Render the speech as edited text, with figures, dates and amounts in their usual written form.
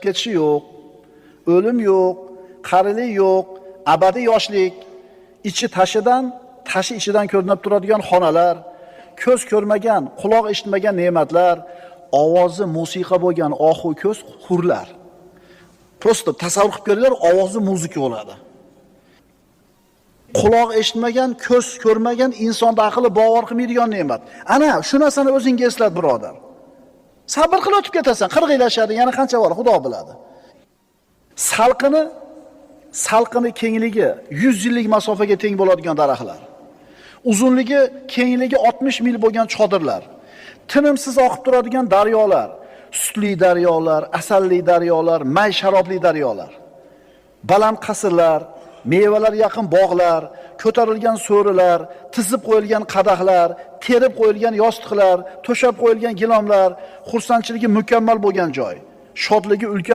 ketishi yo'q, o'lim yo'q, qarilik yo'q, abadiy yoshlik, ichi tashi ichidan ko'rinib turadigan xonalar, ko'z ko'rmagan, quloq eshitmagan ne'matlar, ovozi musiqa bo'lgan ohu ko'z hurlar. Prosta tasavvur qilib ko'ringlar, ovozi muzika bo'ladi. Quloq eshitmagan, ko'z ko'rmagan, insonda aqli bovar qilmaydigan ne'mat. Ana shu narsani o'zingga eslat, birodar. Sabr qilib o'tib ketasan, 40 yil yashading, yana qancha bor, Xudo biladi. Salqini kengligi 100 yillik masofaga teng bo'ladigan daraxtlar. Uzunligi, kengligi 60 mil bo'lgan chodirlar. Tinimsiz oqib turadigan daryolar, sutli daryolar, asalli daryolar, may sharobli daryolar. Baland qasrlar, mevalar yaqin bog'lar, ko'tarilgan so'rilar, tizib qo'yilgan qadahlar, terib qo'yilgan yostiqlar, to'shab qo'yilgan gilomlar, xursandchiligi mukammal bo'lgan joy, shodligi ulkan